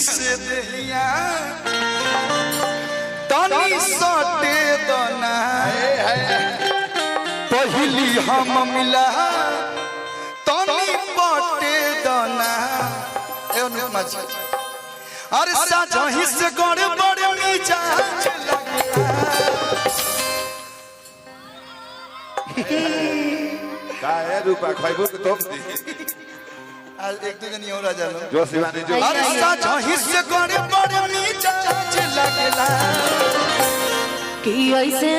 से दहिया तनी सटे दना पहली हम मिला तनी पटे दना ए अनुपमा जी अरे साजही से गड़बड़ मिजाज का है रूपा खाइबो के तोप दी आज एक दो जनी और आ जालो जो शिवानी जो अरे साजही से गड़बड़ मिजाज लगला कि ऐसे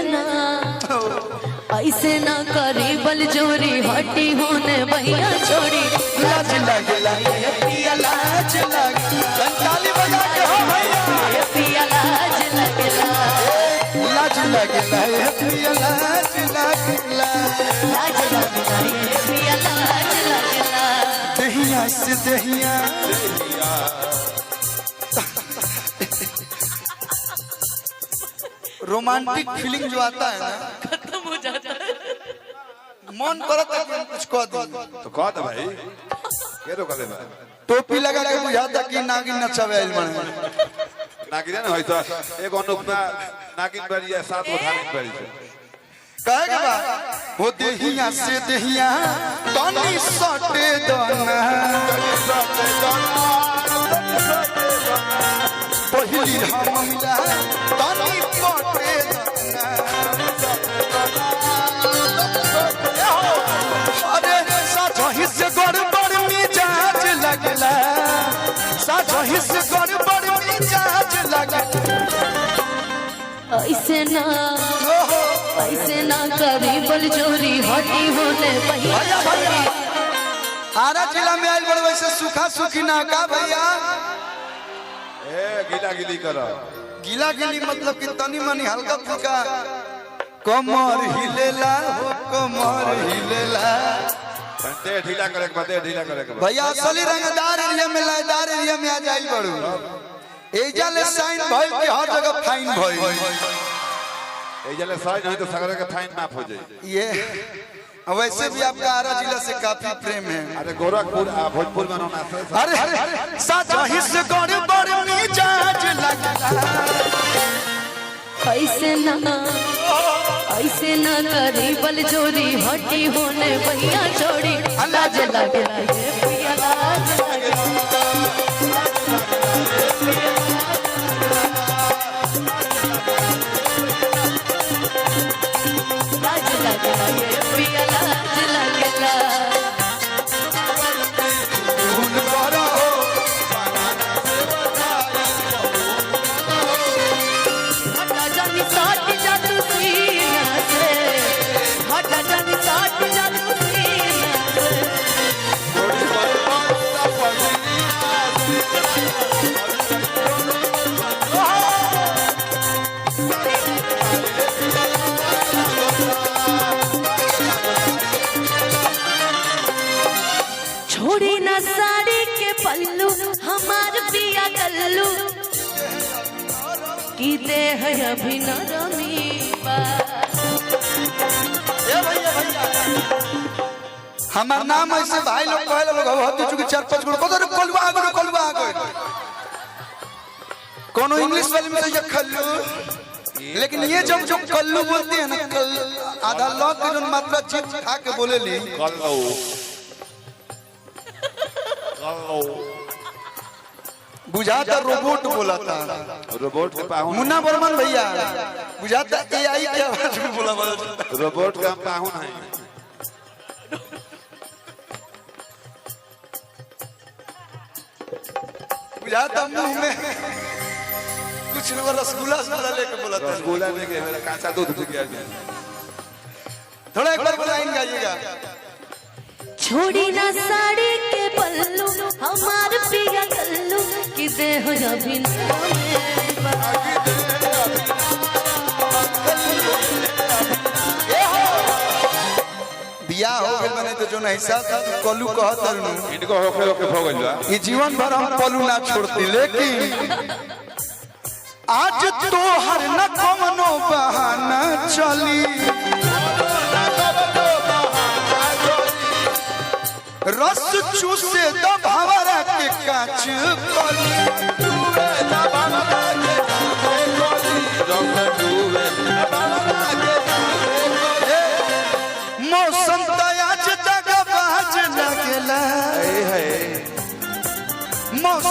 ना करी बल जोरी हटी होने भैया छोड़ी लाज लगला ये पिया लाज लगला ताली बजा के हो भैया ये पिया लाज लगला लाज लगला ये पिया लाज लगला लाज लगला ये पिया लाज लगला दहिया से दहिया रोमांटिक फीलिंग जो आता है ना खत्म हो जाता है मन करता है कि हम कुछ कह दूं तो कह दे भाई के रो करे भाई टोपी लगा के बुझाता कि नागिन नचावे आइल बने नागिन न होई तो एक अनुपमा नागिन बड़ी है सात उठाने बड़ी है कहे के बा वो दहिया से दहिया तनी सटे दना पहली हम मिला तनी पटे दना अरे साजही से गड़बड़ मिजाज लगला साजही से गड़बड़ मिजाज लगला ऐसे ना करी बल जोरी हटी होने भैया छोड़ी आरा जिला में आइल बड़ वैसे सूखा सूखी ना का भैया ए गीला गिली करो गीला गिली मतलब कि तनी मनी हल्का फुल्का कमर हिलेला हो कमर हिलेला दे ढीला करे के बाद ढीला करे के बाद भैया असली रंगदार एरिया में लायदार एरिया में आ जाइल बड़ू एजा ले साइन भइल कि हर जगह फाइन भइल ए जले साइड है तो सगरे के फाइन माफ हो जाए ये वैसे भी आपका आरा जिला से काफी प्रेम है अरे गोरखपुर भोजपुर में होना है अरे साजही से गड़बड़ मिजाज लगला ऐसे ना करी बल जोरी हटी होने भैया छोड़ी लाज लगला ये पिया लाज लगला लाज लगला ये पिया लाज लगला भूल करो हटा जानी साथ जा तू सीना से हटा जानी साथ जा तू सीना से छोड़ी ना साड़ी के पल्लू हमार पिया गल्लू की दे है अभी नरमी हमार नाम ऐसे भाई लोग कहले लोग हती चुकी 4-5 गुण कोदर कलवा आ गए कोनो इंग्लिश वाले में तो ये खल्लू लेकिन ये जब जो कल्लू बोलते हैं ना कल आधा लॉ की जो मात्रा चिप खा के बोले ली बुझाता रोबोट बोला था रोबोट के पाहुन मुन्ना बर्मन भैया बुझाता एआई की आवाज में बोला रोबोट का पाहुन है बुझाता मुंह में कुछ लोग रसगुल्ला लेके बोला था रसगुल्ला लेके मेरा कांचा दूध पी गया थोड़ा एक बार बुलाइन गाइएगा छोड़ी ना साड़ी के पल्लू हमार पिया गल्लू की दे हो अभी बियाह हो गए मैंने तो जो नहीं साथ कलू कहत रहनु इनको होके हो गइल बा ये जीवन भर हम पलू ना छोड़ती लेकिन आज तो हर न कोनो बहाना चली रस चूसे दो भंवरा के कांच कली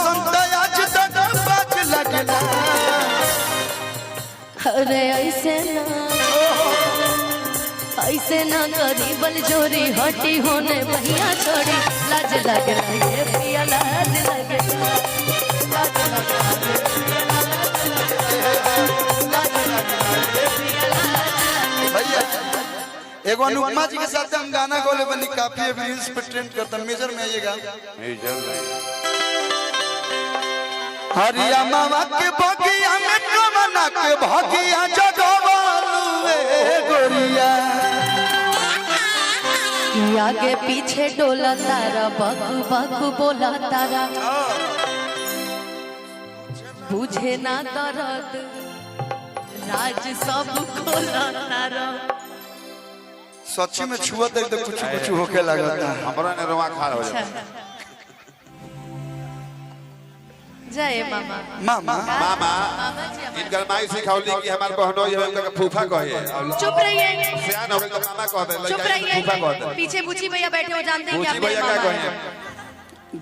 पसंद आज तक बाज लगला। अरे ऐसे ना करी बल जोरी हटी होने भैया छोड़ी लाज लगे ये पिया लाज लगे भैया एगो अनुपमा जी के साथ हम गाना गोले बनी काफी रील्स पे ट्रेंड करता मेजर में आइएगा। हरिया मामा के बगिया में कमना के भगिया जगवालू गोरिया आगे पीछे डोला तारा बकु बकु बोला तारा बुझे ना दर्द राज सब खोला तारा। सच्ची में छुआ तो कुछ कुछ होके लगा था हमारा ने रोआ खा हो जाता। जय मामा मामा मामा इनकर माई सिखावली कि हमार बहनोई है उनका फूफा कहे। चुप रहिए सियान हो गए तो मामा कह दे चुप फूफा रहिए कह दे। पीछे बुची भैया बैठे हो जानते हैं कि पूछी आप मेरे भैया क्या मामा कहे हैं।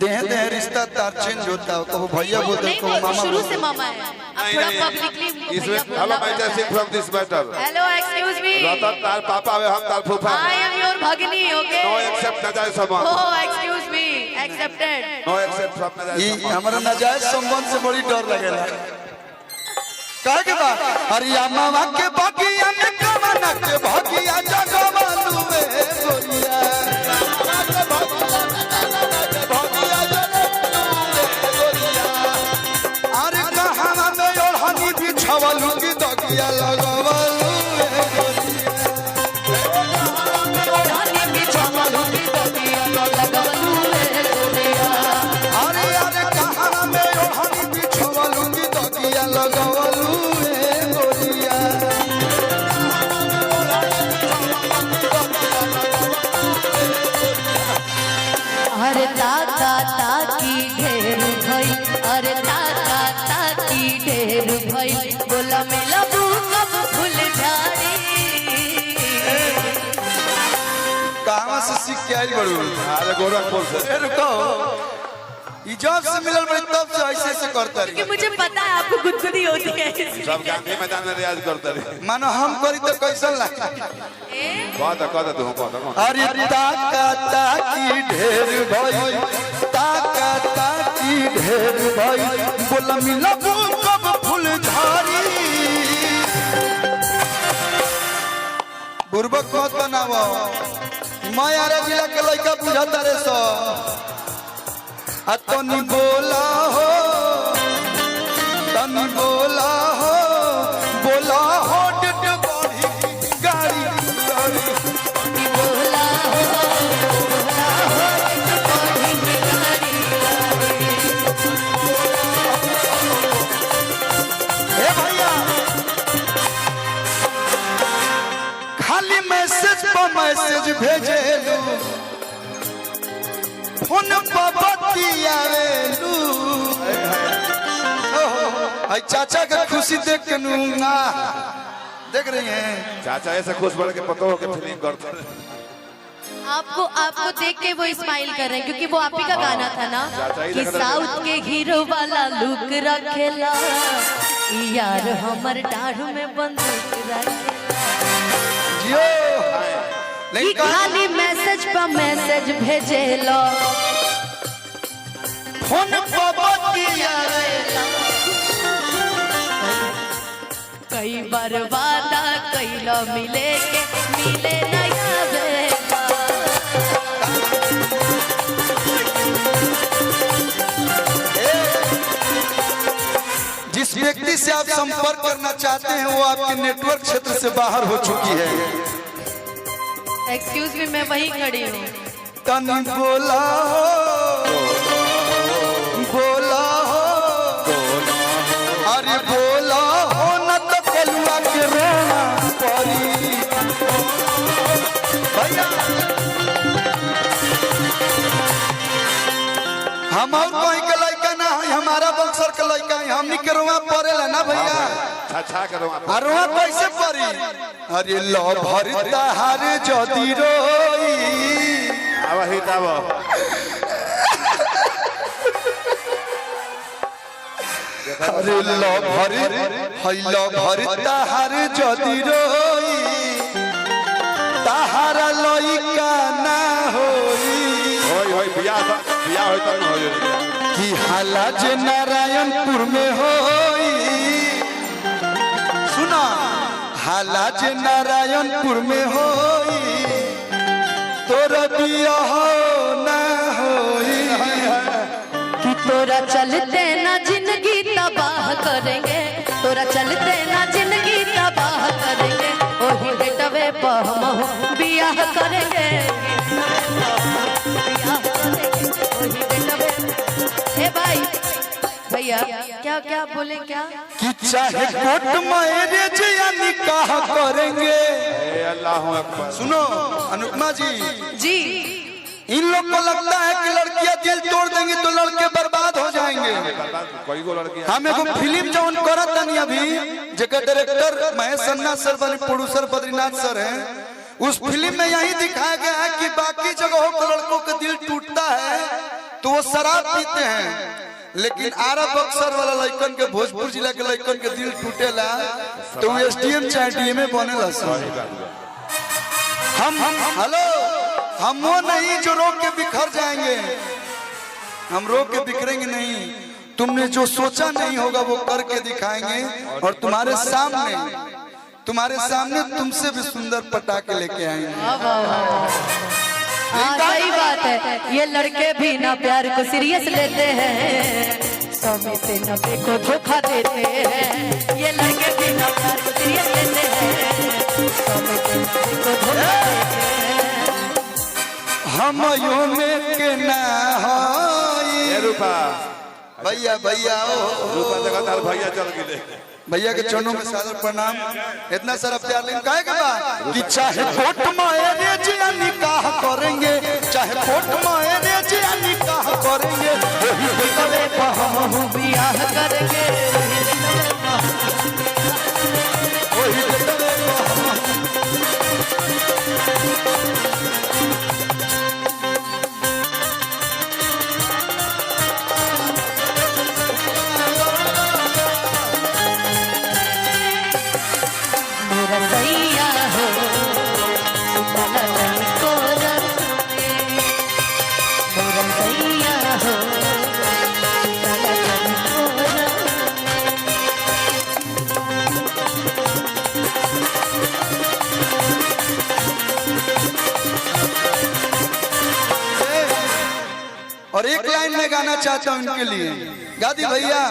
देह देह रिश्ता तार चेंज होता है कहो भैया बोलते नहीं कहो नहीं मामा शुरू बोलते। से मामा है अब थोड़ा पब्लिकली इसमें hello my testing from this matter. Hello excuse me Ratan तार पापा है हम तार फूफा। आई एम योर भगिनी ओके नो एक्सेप्ट नाजायज संबंध। Oh excuse me accepted. No except from नाजायज ये संबंध। हमारा नाजायज संबंध से बड़ी डर लगेला। काहे के बा हरिया मामा के बगिया में कमना के भगिया जगवालू गोरिया अरे कहां में ओढ़नी बिछावलू की दगिया लगवालू अरे अरे कहां में ओढ़नी बिछावलू की दगिया लगवालू गोरिया। अरे ताका ताकी ढेर भई अरे ताका ताकी ढेर भई बोला मिला कब फूल झाड़ी। कहां से सीख के आई बड़ू? अरे गोरखपुर से। ए रुको ई जब से मिलल बड़ी तब से ऐसे से करता कि रही। मुझे पता है आपको गुदगुदी होती है सब गांधी मैदान में रियाज करते रहे। मानो हम करी तो कैसन लागे। कह दे तू कह दे। अरे ताका ताकी ढेर भई ताका ताकी ढेर भई बोला मिला कब फूल झाड़ी। बुर्बक मत बनावो मैं आरे जिला के लइका बुझाता रे सो तनी बोला हो डिट बड़ी गाड़ी गाड़ी बोला हो हे भैया खाली मैसेज पर मैसेज भेजे फोन पर बतियावेलू आई चाचा के खुशी देख के नूंगा देख रही हैं चाचा ऐसे खुश बढ़ के पतो के फीलिंग करते हैं। आपको देख के वो स्माइल कर रहे हैं क्योंकि वो आप ही का गाना था ना चाचा ही कि लग रहा है। साउथ के हीरो वाला लुक रखेला ई यार हमर डाढ़ में बंदूक रखेला। जियो ई लेकिन खाली मैसेज पर मैसेज भेजेला फोन पर बतियावेला कई बार वादा कैला मिले के मिले नहीं आवेला। जिस व्यक्ति से आप संपर्क करना चाहते हैं वो आपके नेटवर्क क्षेत्र से बाहर हो चुकी है। एक्सक्यूज मी मैं वहीं खड़ी हूँ। तनी बोला हो अरे बोला हो न तो कलुआ के रोना पड़ी। भैया हम और कहीं के लड़का ना है हमारा बक्सर के लड़का है हमनी के रोआ पड़ेला ना भैया। अच्छा करो रोआ कैसे पड़ी अरे लो भरता हार जदी रोई अब ही तब अरे लो भरी हई लो भरी ताहार जदि रोई ताहारा लइका ना होई होई बियाह होई त होई कि हाला जे नारायणपुर में होई सुना हाला जे नारायणपुर में होई तोरा बियाह ना होई कि तोरा चलते ना जिंदगी तबाह करेंगे तोरा चलते ना जिंदगी तबाह करेंगे ओही बेटवे पर हम बियाह करेंगे ओही बेटवे ए भाई भैया क्या क्या बोले क्या कि चाहे कोर्ट मैरिज या निकाह करेंगे अल्लाहू अकबर सुनो अनुपमा जी जी इन लोग को लगता है कि लड़कियां दिल तोड़ देंगी तो लड़के बर्बाद हो जाएंगे कोई को लड़की हम एगो फिल्म जौन करत तनी अभी जेकर डायरेक्टर महेश सन्ना सर बने प्रोड्यूसर बद्रीनाथ सर हैं उस फिल्म में यही दिखाया गया है कि बाकी जगहों पर लड़कों का दिल टूटता है तो वो शराब पीते हैं लेकिन आरा बक्सर वाला लड़कन के भोजपुर जिला के लड़कन के दिल टूटेला तो एसडीएम चाहे डीएमए बनेला हम हेलो हम वो नहीं जो रोक के बिखर जाएंगे हम रोक के बिखरेंगे नहीं तुमने जो सोचा नहीं होगा वो करके दिखाएंगे और तुम्हारे सामने तुमसे भी सुंदर पटाखे लेके आएंगे सही बात है ये लड़के भी ना प्यार को सीरियस लेते हैं समय पे नबे को धोखा देते हैं ये लड़के भी ना प्यार को सीरियस लेते हैं समय पे नबे को धोखा देते हैं हम यो में के ना होई रूपा भैया रूपा देखा तार भैया चल गिले भैया के चरणों में सादर प्रणाम इतना सारा प्यार लेकिन काहे के बा कि चाहे कोर्ट मैरिज या निकाह करेंगे चाहे कोर्ट मैरिज या निकाह करेंगे वही बेटवे पर हम बियाह करेंगे वही बेटवे पर हम रसैया हो ललन को रसैया हो ललन को और एक लाइन में गाना चाहता हूं इनके लिए गादी भैया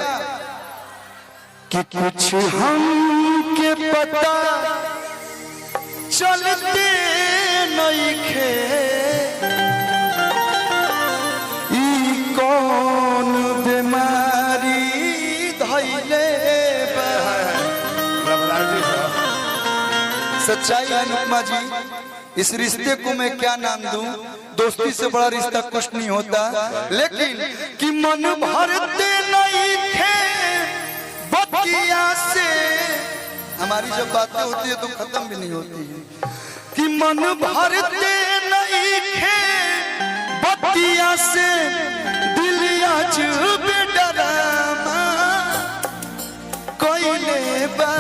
कि कुछ हम के पता चलते नहीं खे ई कौन बीमारी धैले सच्चाई है अनुपमा जी इस रिश्ते को मैं क्या नाम दूं दोस्ती से बड़ा रिश्ता कुछ नहीं होता लेकिन कि मन भरते नहीं थे बतिया से हमारी जब बातें होती है तो खत्म भी नहीं होती है कि मन भरते नहीं थे बतिया से दिल आज बेडरामा कोई ले बा